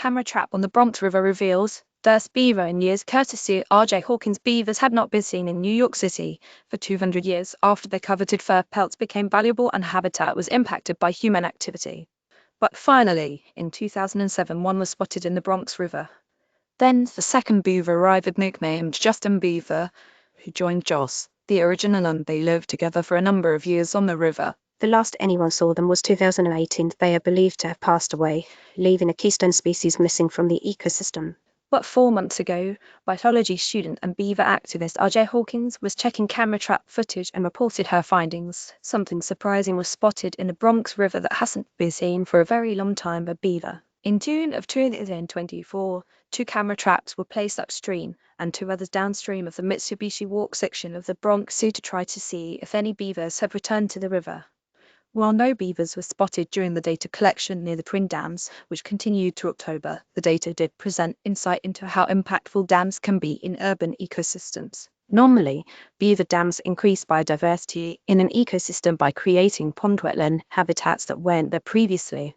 Camera trap on the Bronx River reveals first beaver in years. Courtesy RJ Hawkins Beavers had not been seen in New York City for 200 years after their coveted fur pelts became valuable and habitat was impacted by human activity. But finally, in 2007, one was spotted in the Bronx River. Then the second beaver arrived, nicknamed Justin Beaver, who joined José, the original, and they lived together for a number of years on the river. The last anyone saw them was 2018. They are believed to have passed away, leaving a keystone species missing from the ecosystem. But 4 months ago, biology student and beaver activist RJ Hawkins was checking camera trap footage and reported her findings. Something surprising was spotted in the Bronx River that hasn't been seen for a very long time, a beaver. In June of 2024, 2 camera traps were placed upstream and 2 others downstream of the Mitsubishi Walk section of the Bronx Zoo to try to see if any beavers had returned to the river. While no beavers were spotted during the data collection near the twin dams, which continued through October, the data did present insight into how impactful dams can be in urban ecosystems. Normally, beaver dams increase biodiversity in an ecosystem by creating pond wetland habitats that weren't there previously.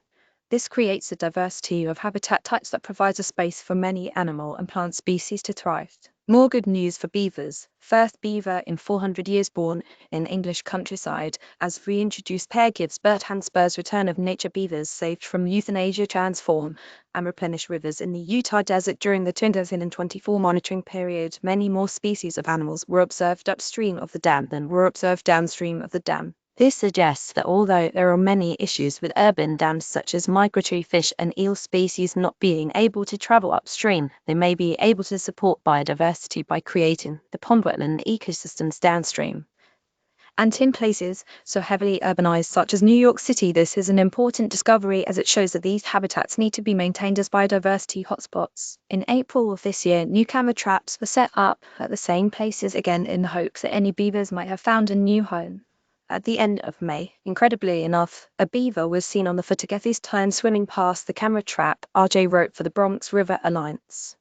This creates a diversity of habitat types that provides a space for many animal and plant species to thrive. More good news for beavers. First beaver in 400 years born in English countryside, as reintroduced pair gives birth and spurs return of nature. Beavers saved from euthanasia transform and replenish rivers in the Utah desert during the 2024 monitoring period. Many more species of animals were observed upstream of the dam than were observed downstream of the dam. This suggests that although there are many issues with urban dams such as migratory fish and eel species not being able to travel upstream, they may be able to support biodiversity by creating the pond wetland ecosystems downstream. And in places so heavily urbanized such as New York City, this is an important discovery as it shows that these habitats need to be maintained as biodiversity hotspots. In April of this year, new camera traps were set up at the same places again in the hopes that any beavers might have found a new home. At the end of May, incredibly enough, a beaver was seen on the foot at this time swimming past the camera trap, RJ wrote for the Bronx River Alliance.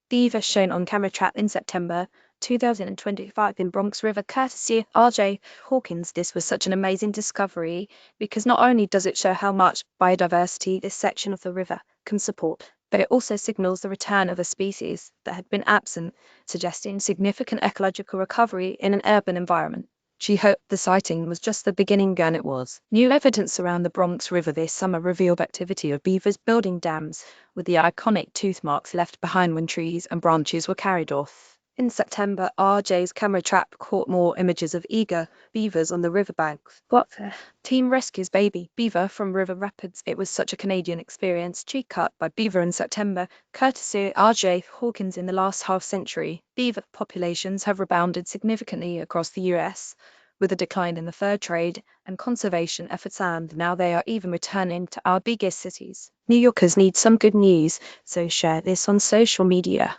Beaver shown on camera trap in September 2025 in Bronx River, courtesy RJ Hawkins. This was such an amazing discovery because not only does it show how much biodiversity this section of the river can support, but it also signals the return of a species that had been absent, suggesting significant ecological recovery in an urban environment. She hoped the sighting was just the beginning, and it was. New evidence around the Bronx River this summer revealed activity of beavers building dams, with the iconic tooth marks left behind when trees and branches were carried off. In September, RJ's camera trap caught more images of eager beavers on the riverbanks. What the? Team rescues baby beaver from River Rapids. It was such a Canadian experience. Tree cut by beaver in September, courtesy RJ Hawkins. In the last half-century, beaver populations have rebounded significantly across the US, with a decline in the fur trade and conservation efforts, and now they are even returning to our biggest cities. New Yorkers need some good news, so share this on social media.